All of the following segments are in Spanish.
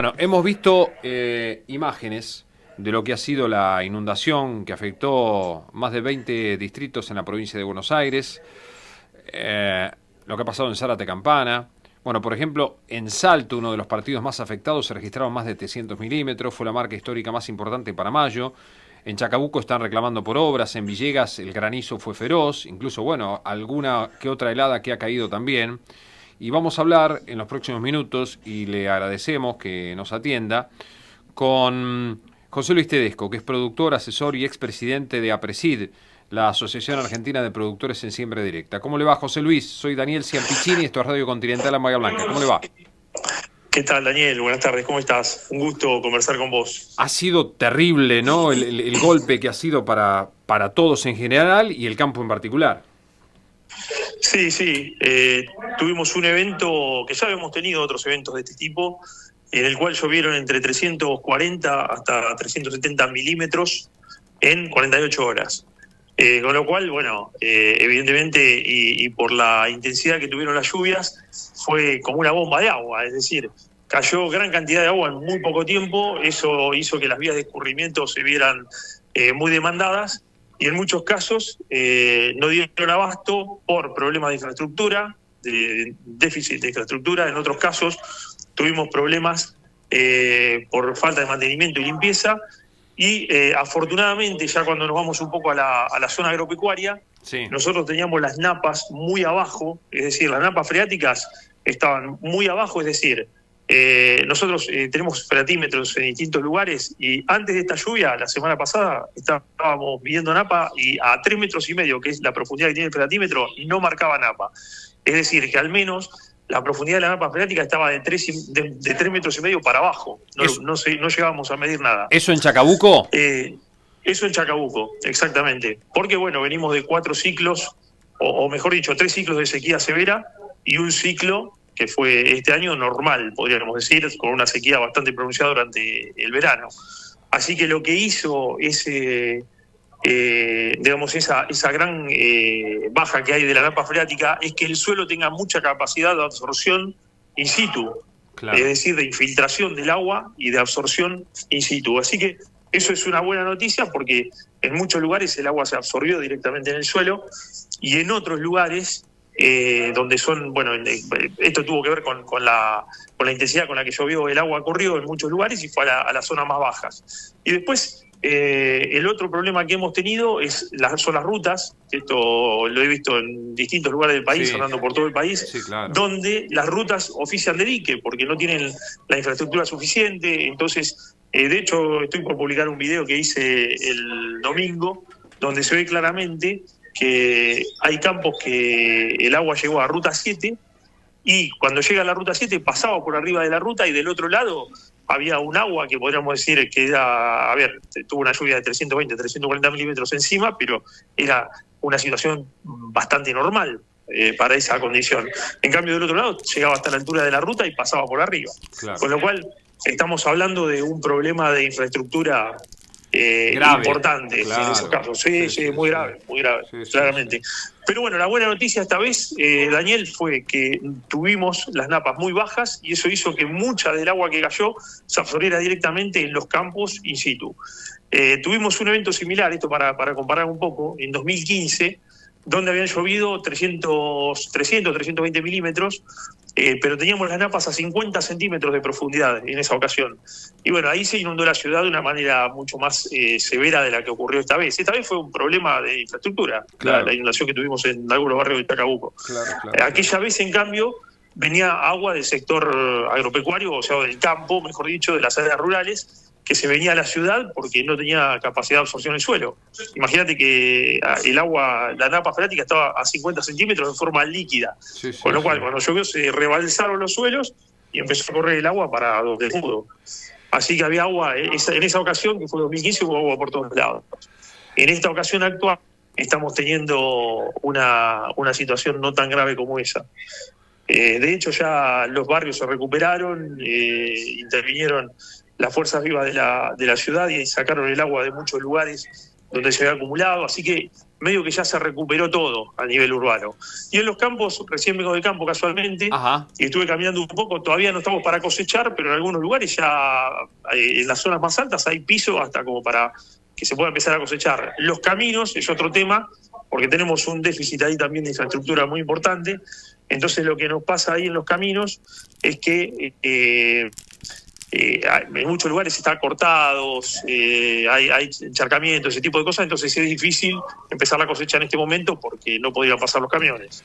Bueno, hemos visto imágenes de lo que ha sido la inundación que afectó más de 20 distritos en la provincia de Buenos Aires, lo que ha pasado en Zárate Campana. Bueno, por ejemplo, en Salto, uno de los partidos más afectados, se registraron más de 300 milímetros, fue la marca histórica más importante para mayo. En Chacabuco están reclamando por obras, en Villegas el granizo fue feroz, incluso, bueno, alguna que otra helada que ha caído también. Y vamos a hablar en los próximos minutos, y le agradecemos que nos atienda, con José Luis Tedesco, que es productor, asesor y expresidente de APRESID, la Asociación Argentina de Productores en Siembra Directa. ¿Cómo le va, José Luis? Soy Daniel Ciampicini, esto es Radio Continental en Bahía Blanca. ¿Cómo le va? ¿Qué tal, Daniel? Buenas tardes, ¿cómo estás? Un gusto conversar con vos. Ha sido terrible, ¿no? El golpe que ha sido para todos en general y el campo en particular. Sí, sí, tuvimos un evento que ya habíamos tenido otros eventos de este tipo, en el cual llovieron entre 340 hasta 370 milímetros en 48 horas. Con lo cual, bueno, evidentemente, y por la intensidad que tuvieron las lluvias, fue como una bomba de agua, es decir, cayó gran cantidad de agua en muy poco tiempo. Eso hizo que las vías de escurrimiento se vieran muy demandadas, y en muchos casos no dieron abasto por problemas de infraestructura, de déficit de infraestructura. En otros casos tuvimos problemas por falta de mantenimiento y limpieza. Y afortunadamente, ya cuando nos vamos un poco a la zona agropecuaria, sí, nosotros teníamos las napas muy abajo, es decir, las napas freáticas estaban muy abajo, es decir, nosotros tenemos freatímetros en distintos lugares, y antes de esta lluvia, la semana pasada, estábamos midiendo napa y a 3,5 metros, que es la profundidad que tiene el freatímetro, no marcaba napa. Es decir, que al menos la profundidad de la napa freática estaba de 3,5 metros para abajo. No llegábamos a medir nada. ¿Eso en Chacabuco? Eso en Chacabuco, exactamente. Porque, bueno, venimos de 4 ciclos, o mejor dicho, 3 ciclos de sequía severa y un ciclo que fue este año normal, podríamos decir, con una sequía bastante pronunciada durante el verano. Así que lo que hizo digamos, esa gran baja que hay de la napa freática es que el suelo tenga mucha capacidad de absorción in situ, claro, es decir, de infiltración del agua y de absorción in situ. Así que eso es una buena noticia, porque en muchos lugares el agua se absorbió directamente en el suelo, y en otros lugares donde son, bueno, esto tuvo que ver con la intensidad con la que llovió, el agua corrió en muchos lugares y fue a las zonas más bajas. Y después, el otro problema que hemos tenido son las rutas. Esto lo he visto en distintos lugares del país, sí, andando por todo el país, sí, claro, donde las rutas ofician de dique porque no tienen la infraestructura suficiente. Entonces, de hecho, estoy por publicar un video que hice el domingo, donde se ve claramente que hay campos que el agua llegó a Ruta 7, y cuando llega a la Ruta 7 pasaba por arriba de la ruta, y del otro lado había un agua que podríamos decir que era, tuvo una lluvia de 320, 340 milímetros encima, pero era una situación bastante normal para esa condición. En cambio, del otro lado llegaba hasta la altura de la ruta y pasaba por arriba. Claro. Con lo cual estamos hablando de un problema de infraestructura importante, claro, en esos casos. Sí, muy grave, claramente. Pero bueno, la buena noticia esta vez, Daniel, fue que tuvimos las napas muy bajas, y eso hizo que mucha del agua que cayó se absorbiera directamente en los campos in situ. Tuvimos un evento similar, esto para comparar un poco, en 2015, donde habían llovido 320 milímetros, pero teníamos las napas a 50 centímetros de profundidad en esa ocasión. Y bueno, ahí se inundó la ciudad de una manera mucho más severa de la que ocurrió esta vez. Esta vez fue un problema de infraestructura, claro, la inundación que tuvimos en algunos barrios de Chacabuco. Claro. Aquella vez, en cambio, venía agua del sector agropecuario, o sea, del campo, mejor dicho, de las áreas rurales, que se venía a la ciudad porque no tenía capacidad de absorción del suelo. Imagínate que el agua, la napa freática estaba a 50 centímetros en forma líquida, con lo cual cuando llovió se rebalsaron los suelos y empezó a correr el agua para donde pudo. Así que había agua, en esa ocasión, que fue 2015, hubo agua por todos lados. En esta ocasión actual estamos teniendo una situación no tan grave como esa. De hecho, ya los barrios se recuperaron, intervinieron las fuerzas vivas de la ciudad y sacaron el agua de muchos lugares donde se había acumulado, así que medio que ya se recuperó todo a nivel urbano. Y en los campos, recién vengo de campo casualmente, y estuve caminando un poco, todavía no estamos para cosechar, pero en algunos lugares ya, en las zonas más altas, hay piso hasta como para que se pueda empezar a cosechar. Los caminos es otro tema, porque tenemos un déficit ahí también de infraestructura muy importante. Entonces lo que nos pasa ahí en los caminos es que en muchos lugares están cortados, hay encharcamientos, ese tipo de cosas, entonces es difícil empezar la cosecha en este momento porque no podrían pasar los camiones.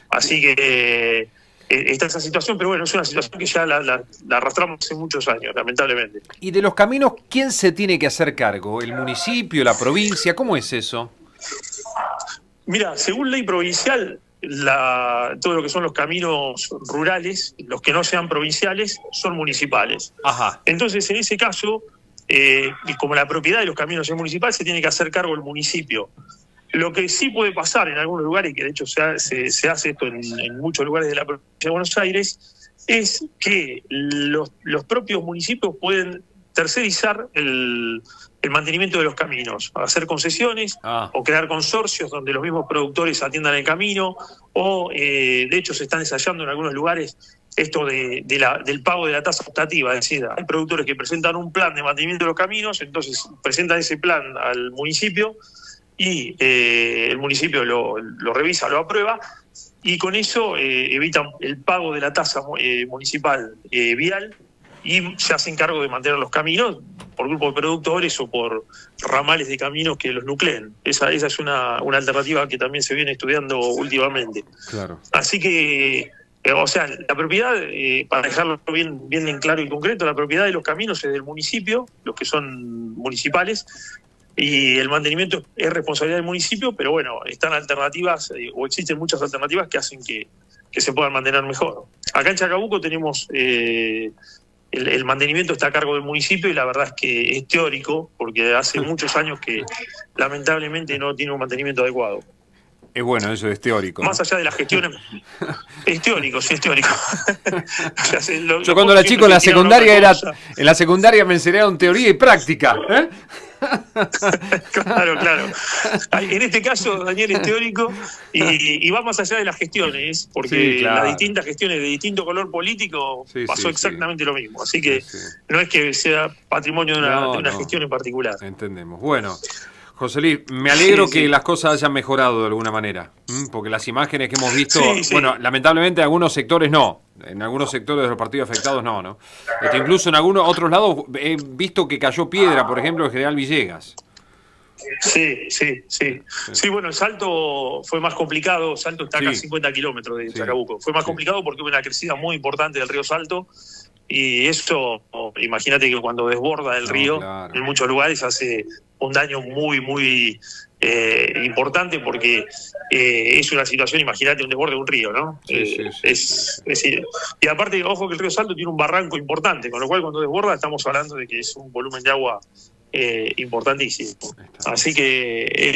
Así que está esa situación, pero bueno, es una situación que ya la arrastramos hace muchos años, lamentablemente. Y de los caminos, ¿quién se tiene que hacer cargo? ¿El municipio, la provincia? ¿Cómo es eso? Mira, según ley provincial, todo lo que son los caminos rurales, los que no sean provinciales, son municipales. Ajá. Entonces, en ese caso, y como la propiedad de los caminos es municipal, se tiene que hacer cargo el municipio. Lo que sí puede pasar en algunos lugares, que de hecho se hace esto en muchos lugares de la provincia de Buenos Aires, es que los propios municipios pueden tercerizar el mantenimiento de los caminos, hacer concesiones o crear consorcios donde los mismos productores atiendan el camino, o de hecho se están ensayando en algunos lugares esto del pago de la tasa optativa, es decir, hay productores que presentan un plan de mantenimiento de los caminos, entonces presentan ese plan al municipio y el municipio lo revisa, lo aprueba, y con eso evitan el pago de la tasa municipal vial y se hacen cargo de mantener los caminos por grupos de productores o por ramales de caminos que los nucleen. Esa es una alternativa que también se viene estudiando últimamente. Claro. Así que, o sea, la propiedad, para dejarlo bien en claro y concreto, la propiedad de los caminos es del municipio, los que son municipales, y el mantenimiento es responsabilidad del municipio, pero bueno, están alternativas, o existen muchas alternativas que hacen que se puedan mantener mejor. Acá en Chacabuco tenemos... El mantenimiento está a cargo del municipio y la verdad es que es teórico, porque hace muchos años que lamentablemente no tiene un mantenimiento adecuado. Es bueno, eso es teórico. Más allá de las gestiones, es teórico, sí, es teórico. O sea, yo cuando era chico en la secundaria me enseñaron teoría y práctica, ¿eh? Claro. En este caso, Daniel, es teórico y va más allá de las gestiones, porque sí, claro, las distintas gestiones de distinto color político pasó exactamente lo mismo. Así que no es que sea patrimonio de una gestión en particular. Entendemos. Bueno, José Luis, me alegro que las cosas hayan mejorado de alguna manera, porque las imágenes que hemos visto, bueno, lamentablemente en algunos sectores no, en algunos sectores de los partidos afectados no. Incluso en algunos otros lados he visto que cayó piedra, por ejemplo, en General Villegas. Sí. Sí, bueno, el Salto fue más complicado. Salto está acá a 50 kilómetros de Chacabuco. Fue más complicado porque hubo una crecida muy importante del río Salto. Y eso, imagínate que cuando desborda el río, en muchos lugares hace un daño muy importante, porque es una situación, imagínate un desborde de un río, ¿no? Y aparte, ojo que el río Salto tiene un barranco importante, con lo cual cuando desborda estamos hablando de que es un volumen de agua importantísimo. Así que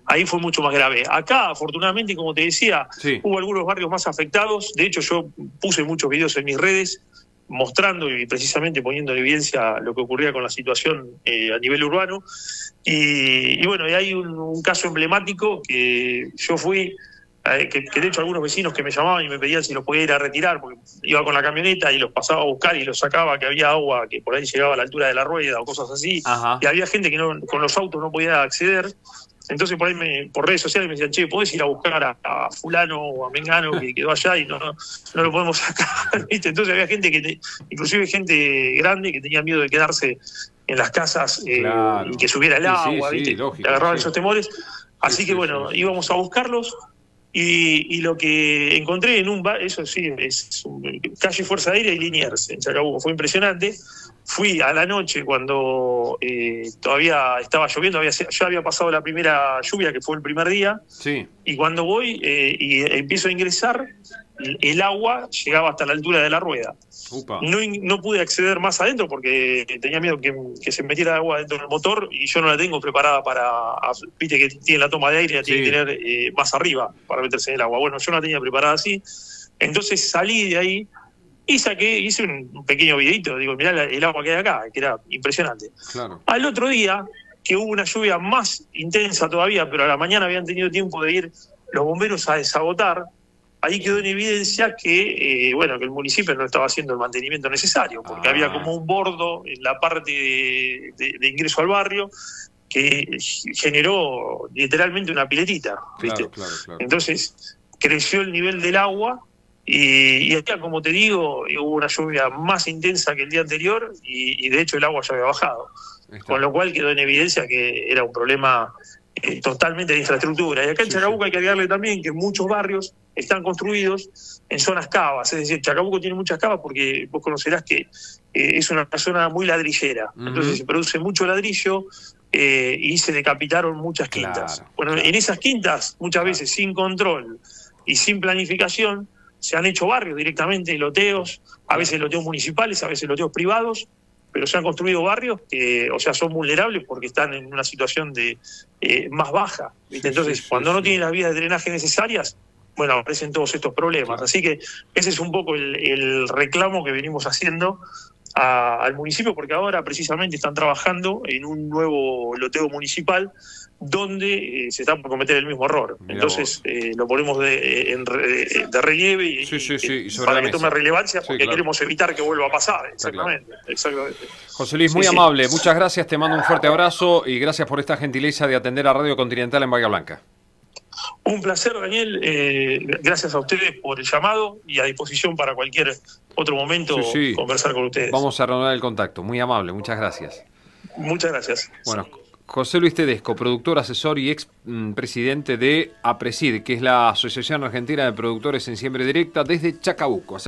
ahí fue mucho más grave. Acá, afortunadamente, como te decía, hubo algunos barrios más afectados. De hecho, yo puse muchos videos en mis redes mostrando y precisamente poniendo en evidencia lo que ocurría con la situación a nivel urbano. Y bueno, y hay un caso emblemático que yo fui, que de hecho algunos vecinos que me llamaban y me pedían si los podía ir a retirar, porque iba con la camioneta y los pasaba a buscar y los sacaba, que había agua que por ahí llegaba a la altura de la rueda o cosas así. Y había gente que con los autos no podía acceder. Entonces por ahí por redes sociales me decían, che, ¿podés ir a buscar a fulano o a mengano que quedó allá y no lo podemos sacar? ¿Viste? Entonces había gente inclusive gente grande, que tenía miedo de quedarse en las casas y que subiera el agua, ¿viste? Lógico, agarraban esos temores. Así que bueno, íbamos a buscarlos y lo que encontré en un bar, eso sí, es calle Fuerza Aérea y Liniers en Chacabuco, fue impresionante. Fui a la noche cuando todavía estaba lloviendo, ya había pasado la primera lluvia, que fue el primer día, y cuando voy y empiezo a ingresar, el agua llegaba hasta la altura de la rueda. No pude acceder más adentro porque tenía miedo que se metiera agua dentro del motor, y yo no la tengo preparada viste que tiene la toma de aire, la tiene que tener más arriba para meterse en el agua. Bueno, yo no la tenía preparada así, entonces salí de ahí y hice un pequeño videito, digo, mirá el agua que hay acá, que era impresionante. Claro. Al otro día que hubo una lluvia más intensa todavía, pero a la mañana habían tenido tiempo de ir los bomberos a desagotar. Ahí quedó en evidencia que, que el municipio no estaba haciendo el mantenimiento necesario, porque había como un bordo en la parte de ingreso al barrio que generó literalmente una piletita, ¿viste? Claro. Entonces creció el nivel del agua y acá, como te digo, hubo una lluvia más intensa que el día anterior y de hecho el agua ya había bajado. Con lo cual quedó en evidencia que era un problema totalmente de infraestructura. Y acá en Chacabuco hay que agregarle también que muchos barrios están construidos en zonas cavas, es decir, Chacabuco tiene muchas cavas porque vos conocerás que es una zona muy ladrillera, entonces se produce mucho ladrillo y se decapitaron muchas quintas. En esas quintas, muchas veces sin control y sin planificación, se han hecho barrios directamente, loteos, a veces loteos municipales, a veces loteos privados, pero se han construido barrios que, son vulnerables porque están en una situación de más baja, ¿viste? Entonces, cuando no tienen las vías de drenaje necesarias, aparecen todos estos problemas. Así que ese es un poco el reclamo que venimos haciendo al municipio, porque ahora precisamente están trabajando en un nuevo loteo municipal donde se está por cometer el mismo error. Entonces lo ponemos de relieve y para que tome relevancia, porque queremos evitar que vuelva a pasar. Exactamente. José Luis, muy amable, muchas gracias, te mando un fuerte abrazo y gracias por esta gentileza de atender a Radio Continental en Bahía Blanca. Un placer, Daniel, gracias a ustedes por el llamado y a disposición para cualquier otro momento conversar con ustedes. Vamos a renovar el contacto, muy amable, muchas gracias. Muchas gracias. Bueno, José Luis Tedesco, productor, asesor y ex presidente de APRESID, que es la Asociación Argentina de Productores en Siembra Directa, desde Chacabuco.